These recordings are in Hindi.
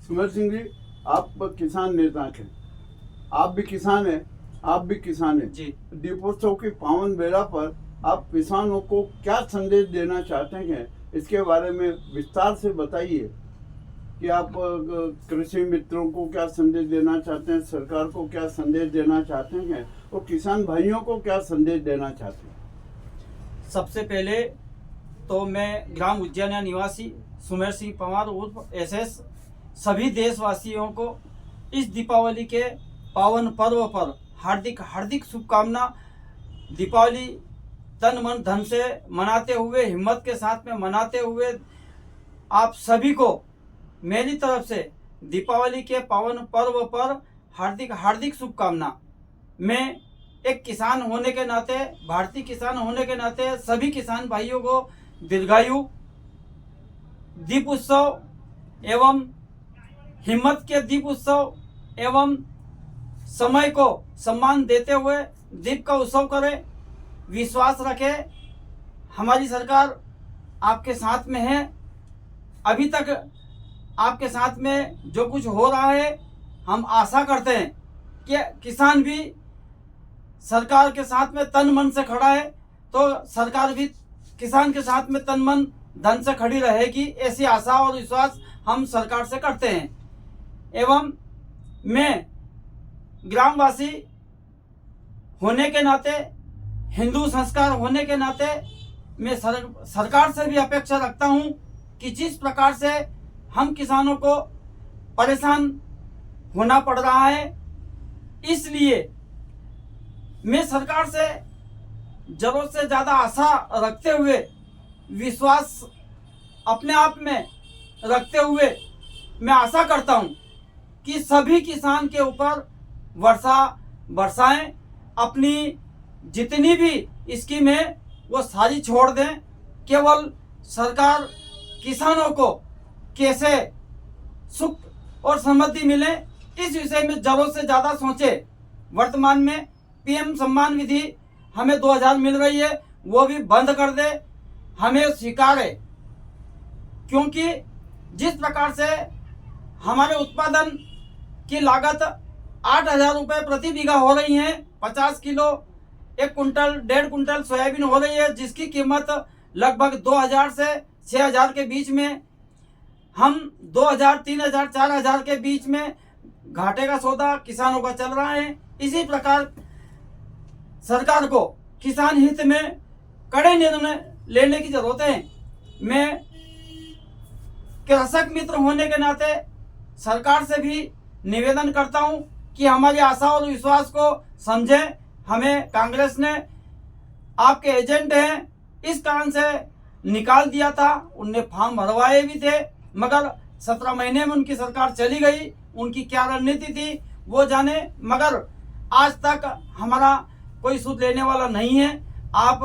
सुमेर सिंह जी, आप किसान नेता हैं, आप भी किसान हैं, आप भी किसान हैं जी। दीपोत्सव की पावन बेला पर आप किसानों को क्या संदेश देना चाहते हैं, इसके बारे में विस्तार से बताइए कि आप कृषि मित्रों को क्या संदेश देना चाहते हैं, सरकार को क्या संदेश देना चाहते हैं और किसान भाइयों को क्या संदेश देना चाहते हैं। सबसे पहले तो मैं ग्राम उज्जैनिया निवासी सुमेर सिंह पंवार उर्फ एसएस सभी देशवासियों को इस दीपावली के पावन पर्व पर हार्दिक हार्दिक शुभकामना। दीपावली तन मन धन से मनाते हुए, हिम्मत के साथ में मनाते हुए आप सभी को मेरी तरफ से दीपावली के पावन पर्व पर हार्दिक हार्दिक शुभकामना। मैं एक किसान होने के नाते, भारतीय किसान होने के नाते सभी किसान भाइयों को दीर्घायु, दीप उत्सव एवं हिम्मत के दीप उत्सव एवं समय को सम्मान देते हुए दीप का उत्सव करें। विश्वास रखें, हमारी सरकार आपके साथ में है। अभी तक आपके साथ में जो कुछ हो रहा है, हम आशा करते हैं कि किसान भी सरकार के साथ में तन मन से खड़ा है, तो सरकार भी किसान के साथ में तन मन धन से खड़ी रहेगी। ऐसी आशा और विश्वास हम सरकार से करते हैं। एवं मैं ग्रामवासी होने के नाते, हिंदू संस्कार होने के नाते मैं सरकार से भी अपेक्षा रखता हूं कि जिस प्रकार से हम किसानों को परेशान होना पड़ रहा है, इसलिए मैं सरकार से जरूरत से ज़्यादा आशा रखते हुए, विश्वास अपने आप में रखते हुए मैं आशा करता हूं कि सभी किसान के ऊपर वर्षा बरसाएं, अपनी जितनी भी स्कीम है वो सारी छोड़ दें। केवल सरकार किसानों को कैसे सुख और समृद्धि मिले, इस विषय में जरूरत से ज़्यादा सोचे। वर्तमान में पीएम सम्मान निधि हमें 2000 मिल रही है, वो भी बंद कर दे, हमें स्वीकार है। क्योंकि जिस प्रकार से हमारे उत्पादन की लागत 8000 रुपये प्रति बीघा हो रही है, 50 किलो 1 कुंटल 1.5 कुंटल सोयाबीन हो रही है, जिसकी कीमत लगभग 2000 से 6000 के बीच में, हम 2000, 3000, 4000 के बीच में घाटे का सौदा किसानों का चल रहा है। इसी प्रकार सरकार को किसान हित में कड़े निर्णय लेने की जरूरत है। मैं कृषक मित्र होने के नाते सरकार से भी निवेदन करता हूं कि हमारी आशा और विश्वास को समझें। हमें कांग्रेस ने आपके एजेंट हैं इस कारण से निकाल दिया था, उनने फॉर्म भरवाए भी थे, मगर 17 महीने में उनकी सरकार चली गई। उनकी क्या रणनीति थी वो जाने, मगर आज तक हमारा कोई सूद लेने वाला नहीं है। आप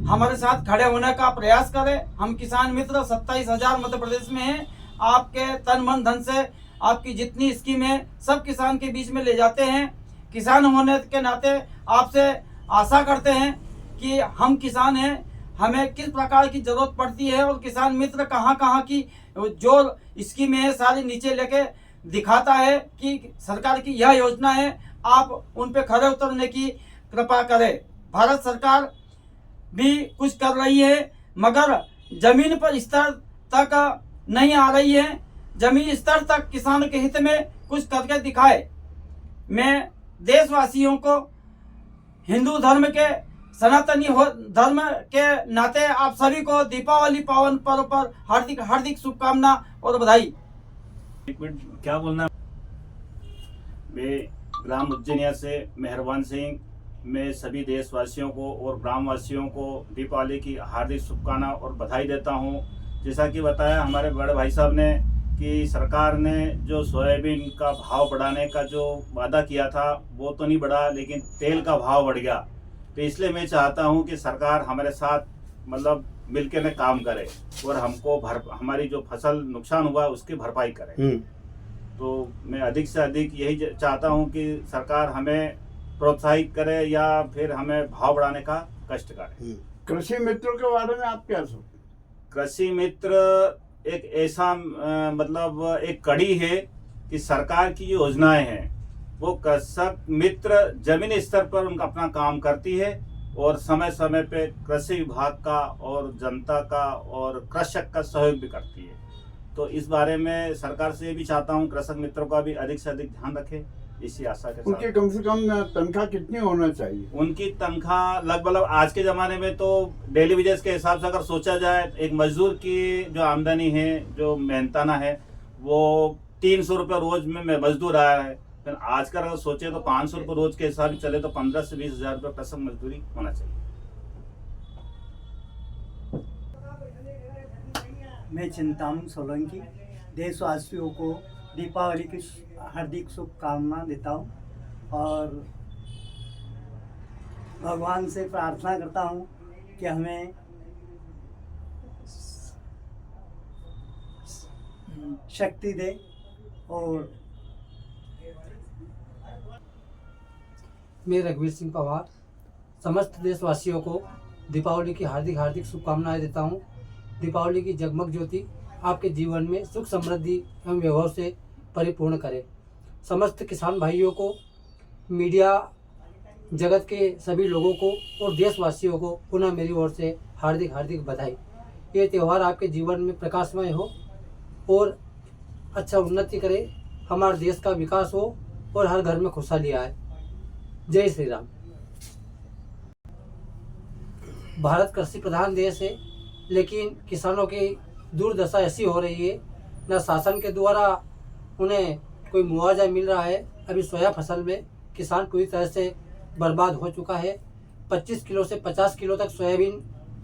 हमारे साथ खड़े होने का प्रयास करें। हम किसान मित्र 27,000 मध्य प्रदेश में हैं। आपके तन मन धन से आपकी जितनी स्कीम है सब किसान के बीच में ले जाते हैं। किसान होने के नाते आपसे आशा करते हैं कि हम किसान हैं, हमें किस प्रकार की जरूरत पड़ती है और किसान मित्र कहाँ कहाँ की जो स्कीमें है सारी नीचे लेके दिखाता है कि सरकार की यह योजना है, आप उन पे खड़े उतरने की कृपा करें। भारत सरकार भी कुछ कर रही है, मगर जमीन पर स्तर तक नहीं आ रही है। जमीन स्तर तक किसान के हित में कुछ करके दिखाए। मैं देशवासियों को हिंदू धर्म के सनातनी धर्म के नाते आप सभी को दीपावली पावन पर्व पर हार्दिक हार्दिक शुभकामना और बधाई। एक मिनट, क्या बोलना है? मैं ग्राम उज्जैनिया से मेहरबान सिंह, मैं सभी देशवासियों को और ग्रामवासियों को दीपावली की हार्दिक शुभकामना और बधाई देता हूं। जैसा कि बताया हमारे बड़े भाई साहब ने कि सरकार ने जो सोयाबीन का भाव बढ़ाने का जो वादा किया था वो तो नहीं बढ़ा, लेकिन तेल का भाव बढ़ गया। तो इसलिए मैं चाहता हूं कि सरकार हमारे साथ मतलब मिलकर में काम करे और हमको हमारी जो फसल नुकसान हुआ उसकी भरपाई करे। तो मैं अधिक से अधिक यही चाहता हूं कि सरकार हमें प्रोत्साहित करे या फिर हमें भाव बढ़ाने का कष्ट करे। कृषि मित्रों के बारे में आप क्या सोचते? कृषि मित्र एक ऐसा मतलब एक कड़ी है कि सरकार की जो योजनाएं हैं वो कृषक मित्र जमीनी स्तर पर उनका अपना काम करती है और समय समय पे कृषि विभाग का और जनता का और कृषक का सहयोग भी करती है। तो इस बारे में सरकार से ये भी चाहता हूँ कृषक मित्रों का भी अधिक से अधिक ध्यान रखे, इसी आशा के उनके साथ। कम से कम तनख्वाह कितनी होना चाहिए? उनकी तनख्वाह लगभग आज के ज़माने में तो डेली वेजेस के हिसाब से अगर सोचा जाए, एक मजदूर की जो आमदनी है, जो मेहनताना है, वो 300 रुपये रोज में मजदूर आया है। फिर आजकल अगर सोचे तो 500 रुपये रोज के हिसाब से चले तो 15 से 20 हज़ार रुपये कृषक मजदूरी होना चाहिए। मैं चिंतामणि सोलंकी देशवासियों को दीपावली की हार्दिक शुभकामना देता हूँ और भगवान से प्रार्थना करता हूँ कि हमें शक्ति दे और मैं रघुवीर सिंह पवार समस्त देशवासियों को दीपावली की हार्दिक हार्दिक शुभकामनाएं देता हूं। दीपावली की जगमग ज्योति आपके जीवन में सुख समृद्धि एवं वैभव से परिपूर्ण करे। समस्त किसान भाइयों को, मीडिया जगत के सभी लोगों को और देशवासियों को पुनः मेरी ओर से हार्दिक हार्दिक बधाई। ये त्यौहार आपके जीवन में प्रकाशमय हो और अच्छा उन्नति करे, हमारे देश का विकास हो और हर घर में खुशहाली आए। जय श्री राम। भारत कृषि प्रधान देश है, लेकिन किसानों की दुर्दशा ऐसी हो रही है, न शासन के द्वारा उन्हें कोई मुआवजा मिल रहा है। अभी सोया फसल में किसान पूरी तरह से बर्बाद हो चुका है। 25 किलो से 50 किलो तक सोयाबीन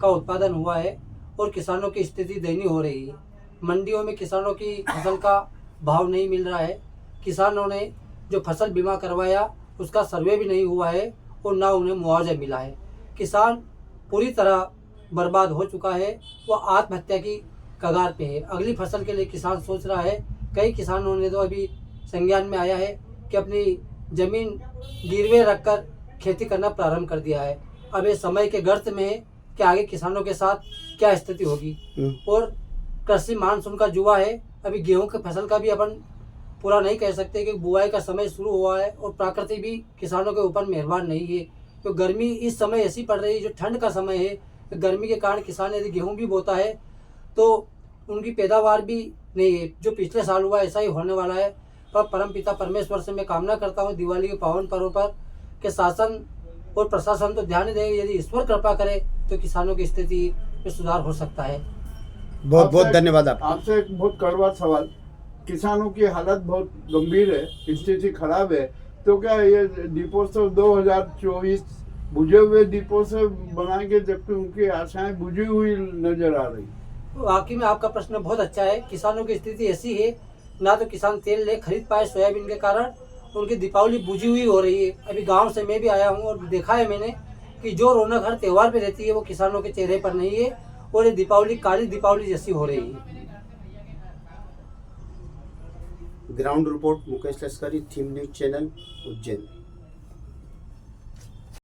का उत्पादन हुआ है और किसानों की स्थिति दयनीय हो रही है। मंडियों में किसानों की फसल का भाव नहीं मिल रहा है। किसानों ने जो फसल बीमा करवाया उसका सर्वे भी नहीं हुआ है और ना उन्हें मुआवजा मिला है। किसान पूरी तरह बर्बाद हो चुका है, वो आत्महत्या की कगार पे है। अगली फसल के लिए किसान सोच रहा है। कई किसानों ने तो अभी संज्ञान में आया है कि अपनी ज़मीन गिरवे रखकर खेती करना प्रारंभ कर दिया है। अब ये समय के गर्त में है कि आगे किसानों के साथ क्या स्थिति होगी। और कृषि मानसून का जुआ है। अभी गेहूं की फसल का भी अपन पूरा नहीं कह सकते कि बुआई का समय शुरू हुआ है और प्रकृति भी किसानों के ऊपर मेहरबान नहीं है। तो गर्मी इस समय ऐसी पड़ रही है, जो ठंड का समय है, गर्मी के कारण किसान यदि गेहूं भी बोता है तो उनकी पैदावार भी नहीं है। जो पिछले साल हुआ ऐसा ही होने वाला है। पर परमपिता परमेश्वर से मैं कामना करता हूँ दिवाली के पावन पर्व पर कि शासन और प्रशासन तो ध्यान दें, यदि ईश्वर कृपा करे तो किसानों की स्थिति में सुधार हो सकता है। बहुत बहुत धन्यवाद आप। आपसे एक बहुत कड़वा सवाल, किसानों की हालत बहुत गंभीर है, स्थिति खराब है, तो क्या ये दीपोत्सव 2024 बुझे हुए दीपोत्सव बनाएंगे, जबकि उनकी आशाएं बुझी हुई नजर आ रही? वाकई में आपका प्रश्न बहुत अच्छा है। किसानों की स्थिति ऐसी है, ना तो किसान तेल ले खरीद पाए सोयाबीन के कारण, उनकी दीपावली बुझी हुई हो रही है। अभी गांव से मैं भी आया हूं और देखा है मैंने कि जो रौनक हर त्यौहार पे रहती है वो किसानों के चेहरे पर नहीं है और ये दीपावली काली दीपावली जैसी हो रही है। ग्राउंड रिपोर्ट मुकेश लश्करी, थीम न्यूज चैनल, उज्जैन।